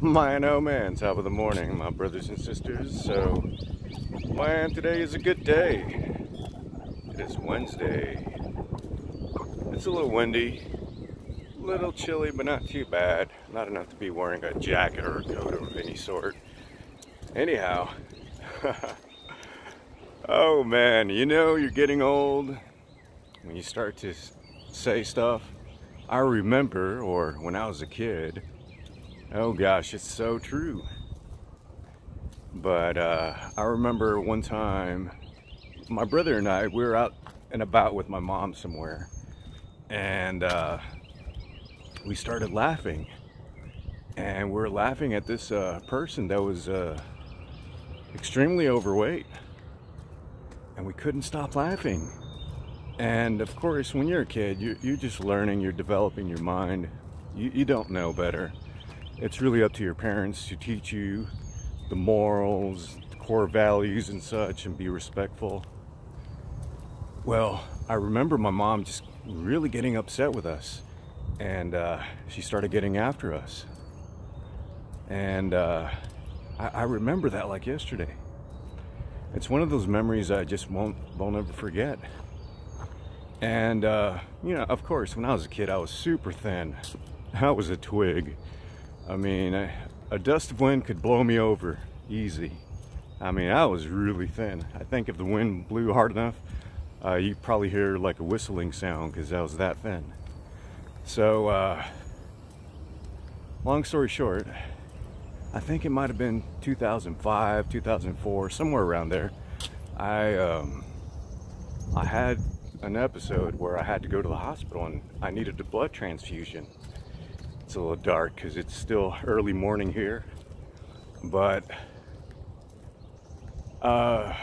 Man, oh man, top of the morning, my brothers and sisters. So, man, today is a good day. It is Wednesday. It's a little windy, a little chilly, but not too bad. Not enough to be wearing a jacket or a coat of any sort. Anyhow, oh man, you know you're getting old when you start to say stuff. I remember, or when I was a kid, oh gosh, it's so true. But I remember one time, my brother and I, we were out and about with my mom somewhere, and we started laughing. And we were laughing at this person that was extremely overweight. And we couldn't stop laughing. And of course, when you're a kid, you're just learning, you're developing your mind. You don't know better. It's really up to your parents to teach you the morals, the core values and such, and be respectful. Well, I remember my mom just really getting upset with us, and she started getting after us. And I remember that like yesterday. It's one of those memories I just won't ever forget. And you know, of course, when I was a kid, I was super thin. I was a twig. I mean, a gust of wind could blow me over easy. I mean, I was really thin. I think if the wind blew hard enough, you'd probably hear like a whistling sound because I was that thin. So, long story short, I think it might have been 2005, 2004, somewhere around there. I had an episode where I had to go to the hospital and I needed a blood transfusion. It's a little dark because it's still early morning here, but I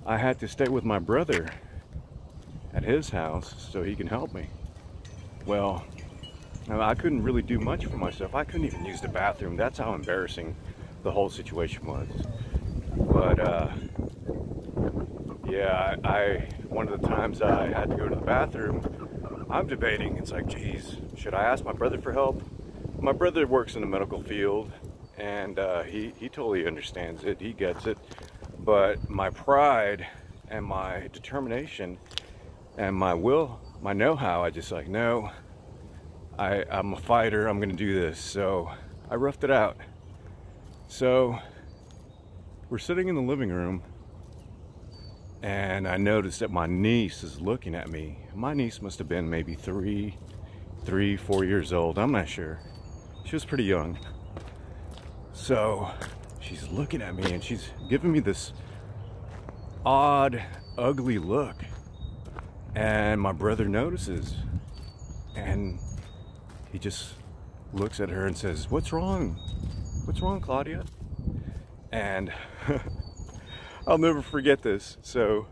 had to stay with my brother at his house so he can help me. Well, I couldn't really do much for myself. I couldn't even use the bathroom. That's how embarrassing the whole situation was. But yeah, one of the times I had to go to the bathroom, I'm debating. It's like, geez, should I ask my brother for help? My brother works in the medical field, and he totally understands it. He gets it. But my pride and my determination and my will, my know-how, I just like, no, I'm a fighter. I'm going to do this. So I roughed it out. So we're sitting in the living room, and I noticed that my niece is looking at me. My niece must have been maybe 4 years old. I'm not sure. She was pretty young. So she's looking at me and she's giving me this odd, ugly look. And my brother notices. And he just looks at her and says, "What's wrong? What's wrong, Claudia?" And I'll never forget this. So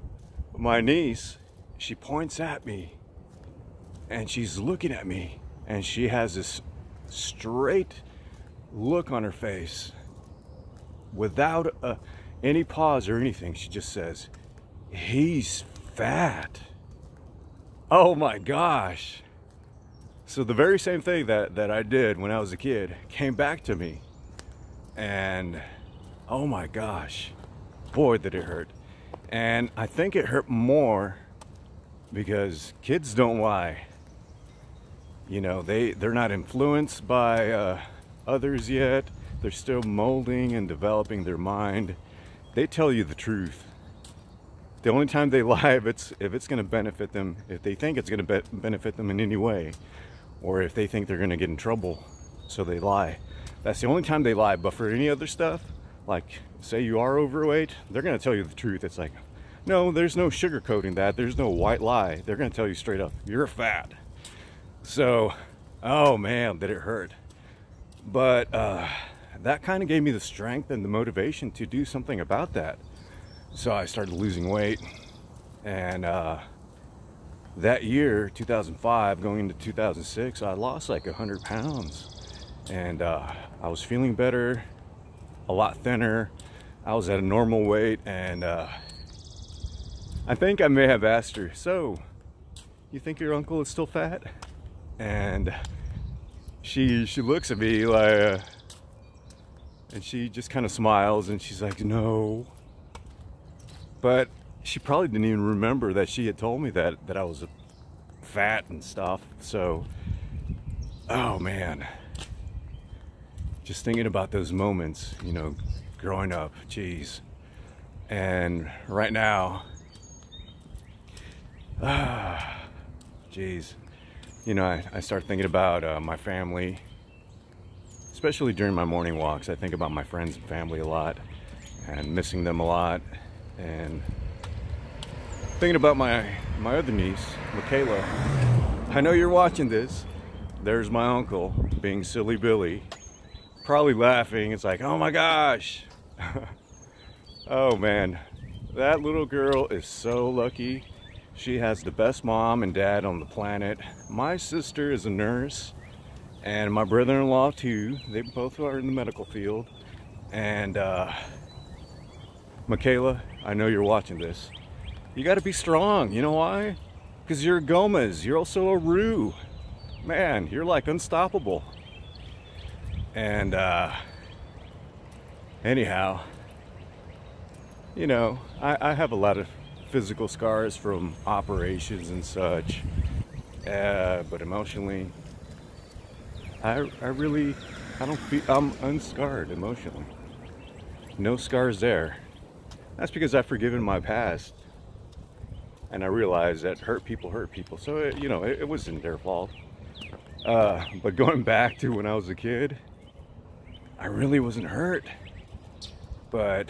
my niece, she points at me and she's looking at me and she has this straight look on her face without any pause or anything. She just says, "He's fat." Oh my gosh. So the very same thing that I did when I was a kid came back to me, and oh my gosh, boy did it hurt. And I think it hurt more because kids don't lie. You know, they're not influenced by others yet. They're still molding and developing their mind. They tell you the truth. The only time they lie if it's going to benefit them, if they think it's going to benefit them in any way, or if they think they're going to get in trouble, so they lie. That's the only time they lie. But for any other stuff, like say you are overweight, they're going to tell you the truth. It's like, no, there's no sugarcoating that. There's no white lie. They're going to tell you straight up, you're fat. So, oh man, did it hurt. But that kind of gave me the strength and the motivation to do something about that. So I started losing weight, and that year, 2005, going into 2006, I lost like 100 pounds, and I was feeling better, a lot thinner. I was at a normal weight, and I think I may have asked her, "So, you think your uncle is still fat?" And she looks at me like, and she just kind of smiles and she's like, no. But she probably didn't even remember that she had told me that I was fat and stuff. So, oh man, just thinking about those moments, you know, growing up, geez. And right now, geez, you know, I start thinking about my family, especially during my morning walks. I think about my friends and family a lot and missing them a lot. And thinking about my other niece, Michaela. I know you're watching this. There's my uncle being silly Billy, probably laughing. It's like, oh my gosh. Oh man, that little girl is so lucky. She has the best mom and dad on the planet. My sister is a nurse, and my brother-in-law too. They both are in the medical field. And Michaela, I know you're watching this. You got to be strong. You know why? Because you're a Gomez. You're also a Rue. Man, you're like unstoppable. And anyhow, you know, I have a lot of physical scars from operations and such, but emotionally, I don't feel, I'm unscarred emotionally. No scars there. That's because I've forgiven my past, and I realize that hurt people. So you know, it wasn't their fault. But going back to when I was a kid, I really wasn't hurt, but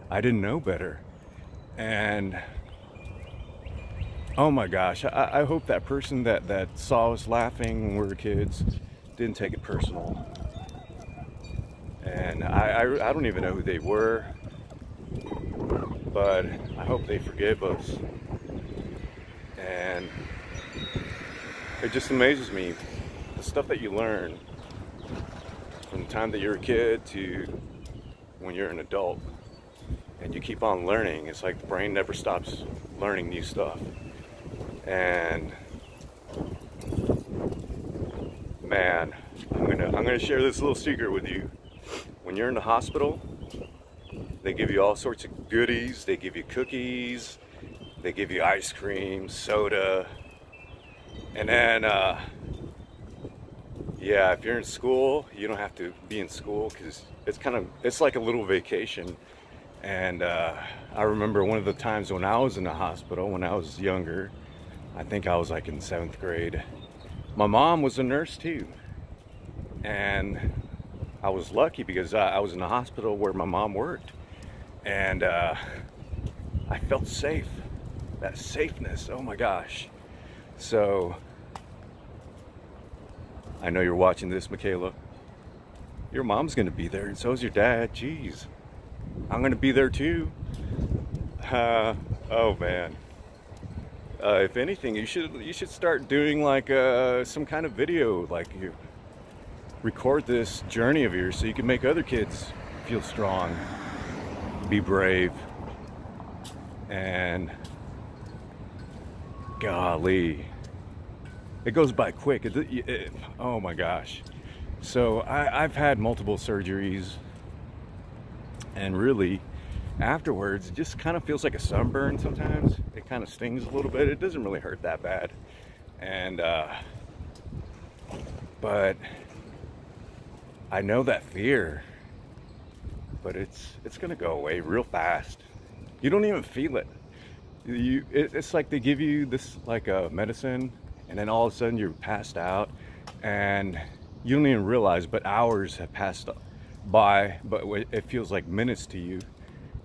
I didn't know better. And oh my gosh, I hope that person that saw us laughing when we were kids didn't take it personal. And I don't even know who they were, but I hope they forgive us. And it just amazes me, the stuff that you learn from the time that you're a kid to when you're an adult, and you keep on learning. It's like the brain never stops learning new stuff. And man, I'm gonna share this little secret with you. When you're in the hospital, they give you all sorts of goodies. They give you cookies, they give you ice cream, soda, and then yeah, if you're in school, you don't have to be in school because it's like a little vacation. And I remember one of the times when I was in the hospital when I was younger, I think I was like in 7th grade. My mom was a nurse too, and I was lucky because I was in the hospital where my mom worked, and I felt safe. That safeness, oh my gosh. So I know you're watching this, Michaela. Your mom's gonna be there, and so is your dad. Jeez, I'm gonna be there too. Oh man. If anything, you should start doing like some kind of video, like you record this journey of yours so you can make other kids feel strong, be brave, and golly, it goes by quick. Oh my gosh. So I've had multiple surgeries, and really afterwards it just kind of feels like a sunburn sometimes. It kind of stings a little bit. It doesn't really hurt that bad. And but I know that fear, but it's gonna go away real fast. You don't even feel it. It's like they give you this like a medicine, and then all of a sudden you're passed out, and you don't even realize, but hours have passed by, but it feels like minutes to you,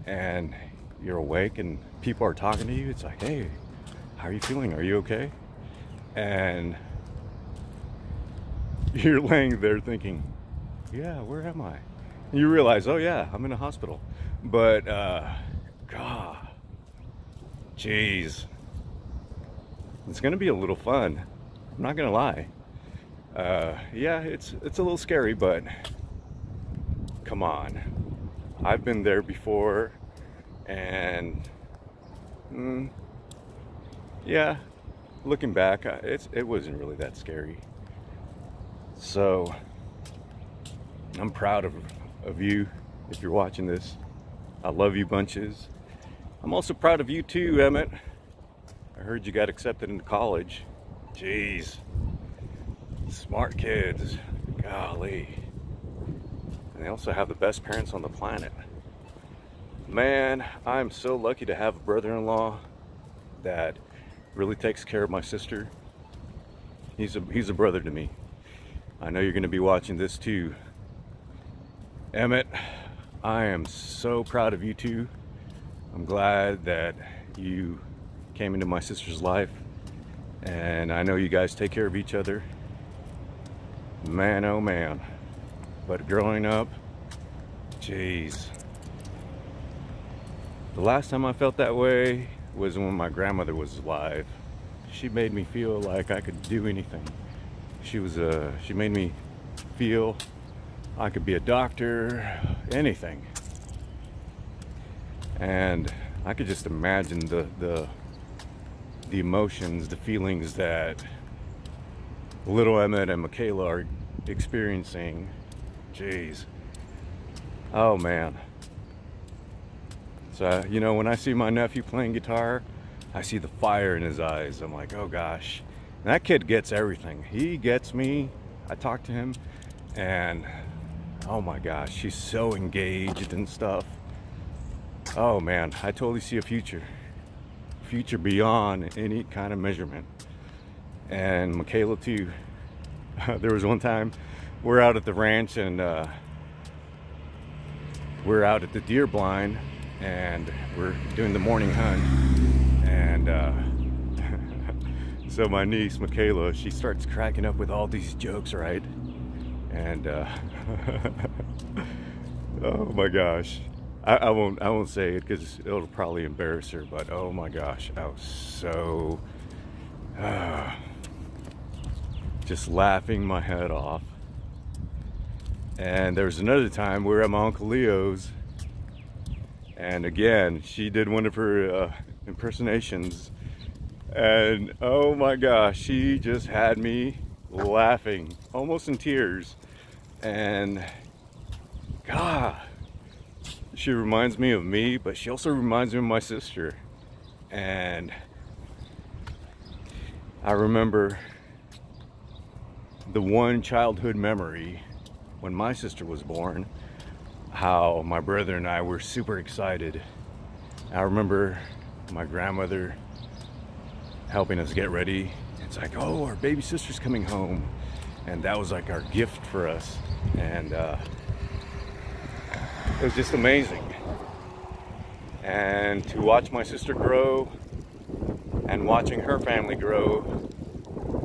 and you're awake and people are talking to you. It's like, hey, how are you feeling? Are you okay? And you're laying there thinking, yeah, where am I? And you realize, oh yeah, I'm in a hospital. But God, jeez, it's gonna be a little fun. I'm not gonna lie. Yeah, it's a little scary, but come on, I've been there before, and yeah, looking back, it wasn't really that scary. So I'm proud of you if you're watching this. I love you bunches. I'm also proud of you too, Emmett. I heard you got accepted into college. Jeez. Smart kids. Golly. And they also have the best parents on the planet. Man, I'm so lucky to have a brother-in-law that really takes care of my sister. He's a brother to me. I know you're going to be watching this too. Emmett, I am so proud of you too. I'm glad that you came into my sister's life, and I know you guys take care of each other. Man, oh man. But growing up, jeez. The last time I felt that way was when my grandmother was alive. She made me feel like I could do anything. She made me feel I could be a doctor, anything. And I could just imagine the emotions, the feelings that little Emmett and Michaela are experiencing. Jeez. Oh man. So, you know, when I see my nephew playing guitar, I see the fire in his eyes. I'm like, oh gosh. And that kid gets everything. He gets me. I talk to him and oh my gosh, he's so engaged and stuff. Oh man, I totally see a future beyond any kind of measurement. And Michaela too. There was one time we're out at the ranch and we're out at the deer blind and we're doing the morning hunt, and so my niece Michaela, she starts cracking up with all these jokes, right? And oh my gosh, I won't say it because it'll probably embarrass her, but oh my gosh, I was so just laughing my head off. And there was another time we were at my Uncle Leo's, and again she did one of her impersonations, and oh my gosh, she just had me laughing almost in tears. And God, she reminds me of me, but she also reminds me of my sister. And I remember the one childhood memory when my sister was born, how my brother and I were super excited. I remember my grandmother helping us get ready. It's like, oh, our baby sister's coming home. And that was like our gift for us. And it was just amazing. And to watch my sister grow and watching her family grow,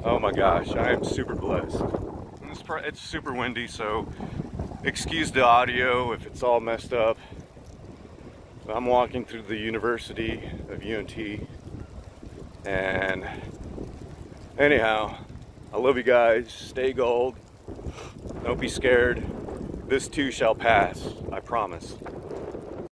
oh my gosh, I am super blessed. It's super windy, so excuse the audio if it's all messed up. I'm walking through the University of UNT, and anyhow, I love you guys. Stay gold. Don't be scared. This too shall pass, I promise.